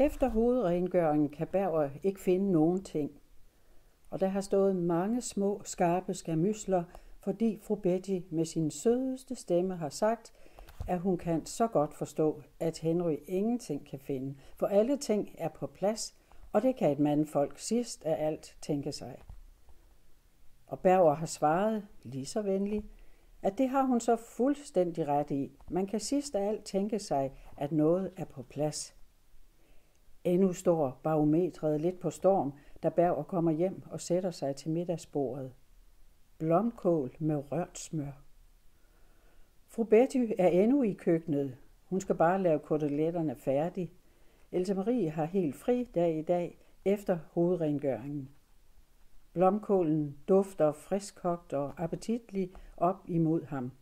Efter hovedrengøringen kan Berger ikke finde nogen ting, og der har stået mange små, skarpe skærmysler, fordi fru Betty med sin sødeste stemme har sagt, at hun kan så godt forstå, at Henry ingenting kan finde, for alle ting er på plads, og det kan et mandfolk sidst af alt tænke sig. Og Berger har svaret, lige så venligt, at det har hun så fuldstændig ret i. Man kan sidst af alt tænke sig, at noget er på plads. Endnu står barometret lidt på storm, da Berger kommer hjem og sætter sig til middagsbordet. Blomkål med rørt smør. Fru Betty er endnu i køkkenet. Hun skal bare lave koteletterne færdig. Else Marie har helt fri dag i dag efter hovedrengøringen. Blomkålen dufter friskkogt og appetitlig op imod ham.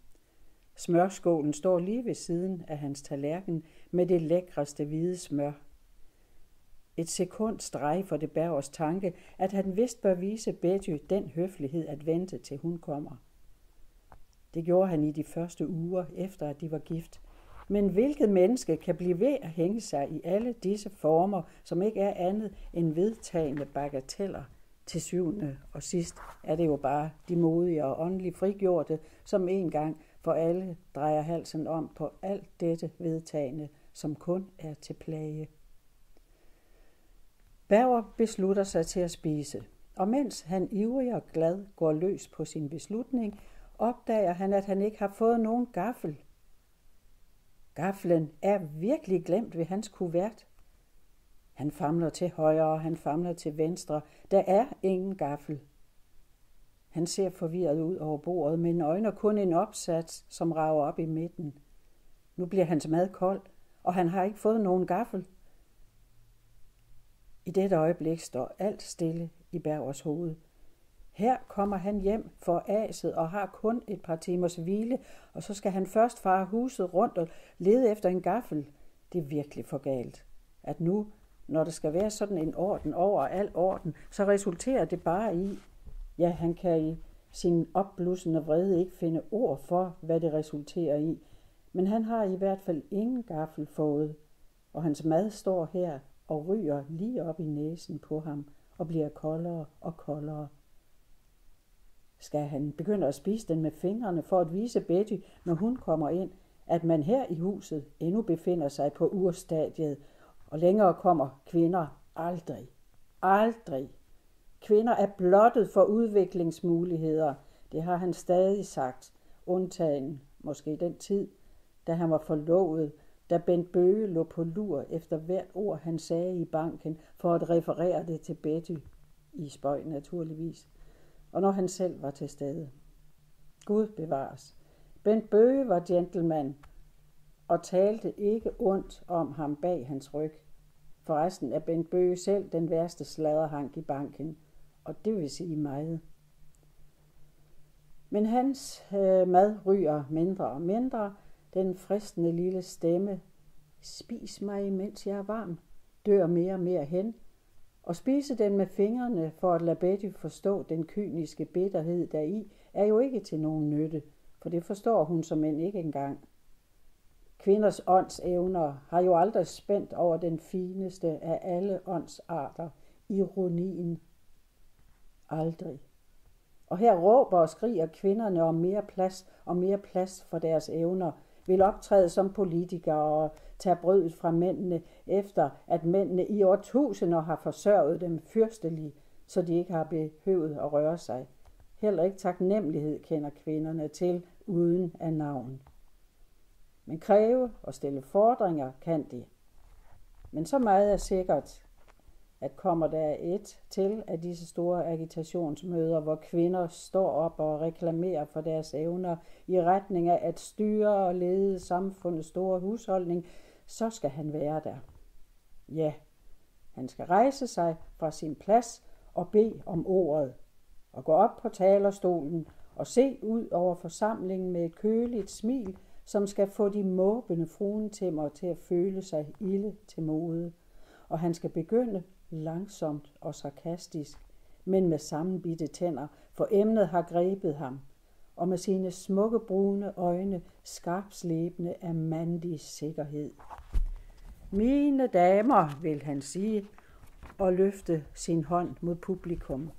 Smørskålen står lige ved siden af hans tallerken med det lækreste hvide smør. Et sekund streg for det Bergers tanke, at han vist bør vise Betty den høflighed at vente til hun kommer. Det gjorde han i de første uger efter at de var gift. Men hvilket menneske kan blive ved at hænge sig i alle disse former, som ikke er andet end vedtagende bagateller? Til syvende og sidst er det jo bare de modige og åndeligt frigjorte, som en gang for alle drejer halsen om på alt dette vedtagende, som kun er til plage. Berger beslutter sig til at spise, og mens han ivrig og glad går løs på sin beslutning, opdager han, at han ikke har fået nogen gaffel. Gaflen er virkelig glemt ved hans kuvert. Han famler til højre, og han famler til venstre. Der er ingen gaffel. Han ser forvirret ud over bordet, men øjner kun en opsats, som rager op i midten. Nu bliver hans mad kold, og han har ikke fået nogen gaffel. I dette øjeblik står alt stille i Bergers hoved. Her kommer han hjem for aset og har kun et par timers hvile, og så skal han først fare huset rundt og lede efter en gaffel. Det er virkelig for galt, at nu, når der skal være sådan en orden over al orden, så resulterer det bare i, ja, han kan i sin opblussende vrede ikke finde ord for, hvad det resulterer i, men han har i hvert fald ingen gaffel fået, og hans mad står her og ryger lige op i næsen på ham og bliver koldere og koldere. Skal han begynde at spise den med fingrene for at vise Betty, når hun kommer ind, at man her i huset endnu befinder sig på urstadiet, og længere kommer kvinder aldrig. Aldrig. Kvinder er blottet for udviklingsmuligheder. Det har han stadig sagt, undtagen måske den tid, da han var forlovet, da Bent Bøge lå på lur efter hvert ord, han sagde i banken, for at referere det til Betty, i spøg naturligvis, og når han selv var til stede. Gud bevares. Bent Bøge var gentleman og talte ikke ondt om ham bag hans ryg. Forresten er Bent Bøge selv den værste sladderhank i banken, og det vil sige meget. Men hans mad ryger mindre og mindre. Den fristende lille stemme, spis mig, mens jeg er varm, dør mere og mere hen, og spise den med fingrene for at lade Betty forstå den kyniske bitterhed deri, er jo ikke til nogen nytte, for det forstår hun som end ikke engang. Kvinders åndsevner har jo aldrig spændt over den fineste af alle åndsarter, ironien. Aldrig. Og her råber og skriger kvinderne om mere plads og mere plads for deres evner, vil optræde som politikere og tage brødet fra mændene, efter at mændene i årtusinder har forsørget dem fyrsteligt, så de ikke har behøvet at røre sig. Heller ikke taknemmelighed kender kvinderne til uden af navn. Men kræve og stille fordringer kan de. Men så meget er sikkert, at kommer der et til af disse store agitationsmøder, hvor kvinder står op og reklamerer for deres evner i retning af at styre og lede samfundets store husholdning, så skal han være der. Ja, han skal rejse sig fra sin plads og bede om ordet, og gå op på talerstolen og se ud over forsamlingen med et køligt smil, som skal få de måbende fruentimmer til at føle sig ilde til mode. Og han skal begynde langsomt og sarkastisk, men med sammenbidte tænder, for emnet har grebet ham, og med sine smukke brune øjne skarpslebende af mandig sikkerhed. Mine damer, vil han sige, og løfte sin hånd mod publikum.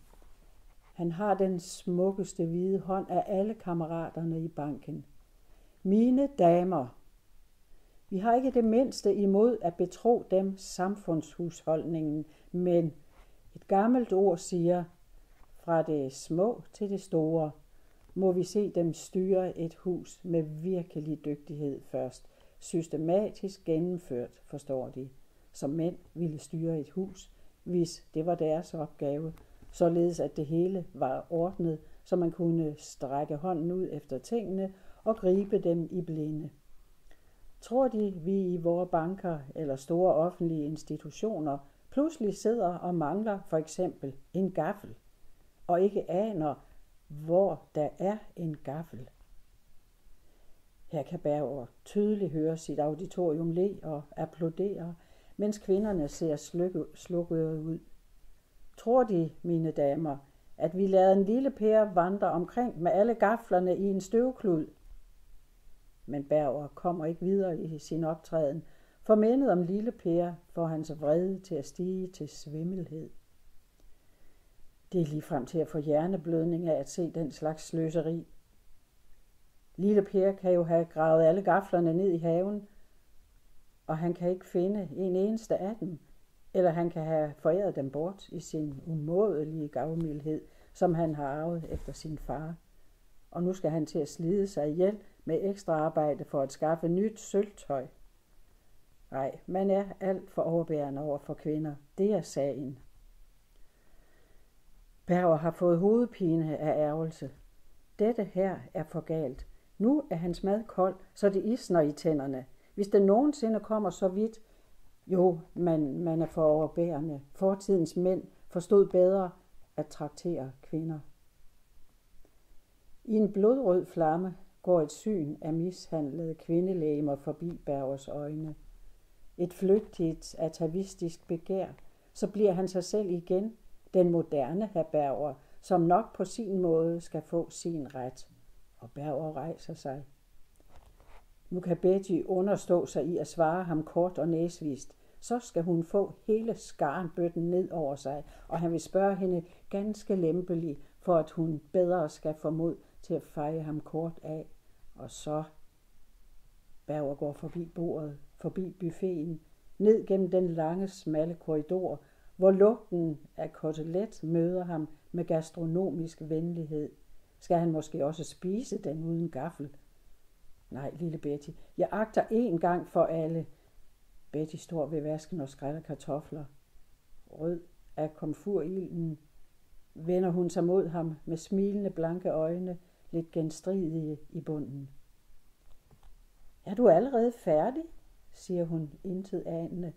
Han har den smukkeste hvide hånd af alle kammeraterne i banken. Mine damer. Vi har ikke det mindste imod at betro dem samfundshusholdningen, men et gammelt ord siger, fra det små til det store, må vi se dem styre et hus med virkelig dygtighed først. Systematisk gennemført, forstår de, som mænd ville styre et hus, hvis det var deres opgave, således at det hele var ordnet, så man kunne strække hånden ud efter tingene og gribe dem i blinde. Tror de, vi i vores banker eller store offentlige institutioner pludselig sidder og mangler for eksempel en gaffel, og ikke aner, hvor der er en gaffel? Her kan Berger tydeligt høre sit auditorium le og applaudere, mens kvinderne ser slukkede ud. Tror de, mine damer, at vi lader en lille Per vandre omkring med alle gaflerne i en støvklud? Men Berger kommer ikke videre i sin optræden, for mindet om lille Per får hans vrede til at stige til svimmelhed. Det er ligefrem til at få hjerneblødning af at se den slags sløseri. Lille Per kan jo have gravet alle gaflerne ned i haven, og han kan ikke finde en eneste af dem, eller han kan have foræret dem bort i sin umådelige gavmildhed, som han har arvet efter sin far. Og nu skal han til at slide sig ihjel med ekstra arbejde for at skaffe nyt sølvtøj. Nej, man er alt for overbærende over for kvinder. Det er sagen. Berger har fået hovedpine af ærgelse. Dette her er for galt. Nu er hans mad kold, så det isner i tænderne. Hvis det nogensinde kommer så vidt, jo, man er for overbærende. Fortidens mænd forstod bedre at traktere kvinder. I en blodrød flamme går et syn af mishandlede kvindelægemer forbi Bergers øjne. Et flygtigt, atavistisk begær, så bliver han sig selv igen, den moderne hr. Berger, som nok på sin måde skal få sin ret. Og Berger rejser sig. Nu kan Betty understå sig i at svare ham kort og næsvist. Så skal hun få hele skarenbøtten ned over sig, og han vil spørge hende ganske lempeligt, for at hun bedre skal få mod til at feje ham kort af. Og så Berger går forbi bordet, forbi buffeten, ned gennem den lange, smalle korridor, hvor lugten af kotelet møder ham med gastronomisk venlighed. Skal han måske også spise den uden gaffel? Nej, lille Betty, jeg agter én gang for alle. Betty står ved vasken og skræller kartofler. Rød af komfurilden vender hun sig mod ham med smilende blanke øjne, lidt genstridige i bunden. Er du allerede færdig? Siger hun intet anende.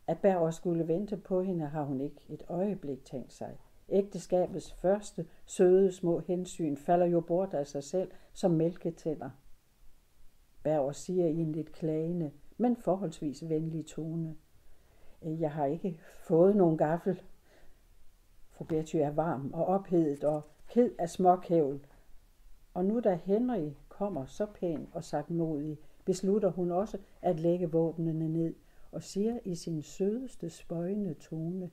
At Berger skulle vente på hende, har hun ikke et øjeblik tænkt sig. Ægteskabets første søde små hensyn falder jo bort af sig selv som mælketænder. Berger siger i en lidt klagende, men forholdsvis venlig tone. Jeg har ikke fået nogen gaffel. Fru Betty er varm og ophedet og ked af småkævl. Og nu da Henry kommer så pæn og sagtmodig, beslutter hun også at lægge våbnene ned og siger i sin sødeste spøjende tone: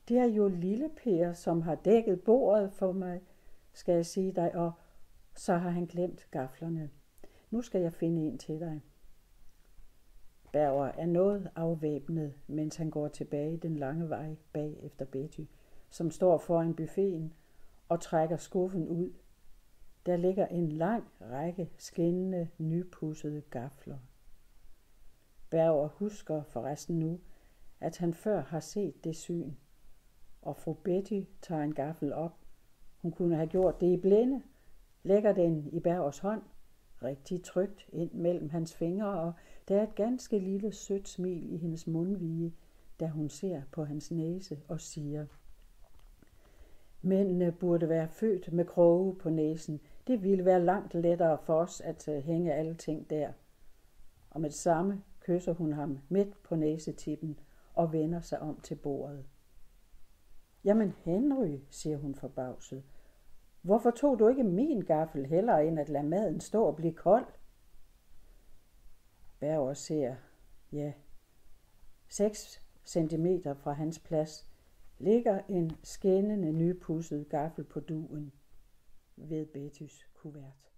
Det er jo lille Per, som har dækket bordet for mig, skal jeg sige dig, og så har han glemt gaflerne. Nu skal jeg finde en til dig. Berger er noget afvæbnet, mens han går tilbage den lange vej bag efter Betty, som står foran buffeten og trækker skuffen ud. Der ligger en lang række skinnende, nypudsede gafler. Berger husker forresten nu, at han før har set det syn, og fru Betty tager en gaffel op. Hun kunne have gjort det i blinde, lægger den i Bergers hånd, rigtig trygt ind mellem hans fingre, og der er et ganske lille sødt smil i hendes mundvige, da hun ser på hans næse og siger: Mændene burde være født med kroge på næsen. Det ville være langt lettere for os at hænge alle ting der. Og med det samme kysser hun ham midt på næsetippen og vender sig om til bordet. Jamen Henry, siger hun forbavset, hvorfor tog du ikke min gaffel hellere end at lade maden stå og blive kold? Berger ser, ja, 6 centimeter fra hans plads ligger en skinnende nypudset gaffel på dugen ved Bettys kuvert.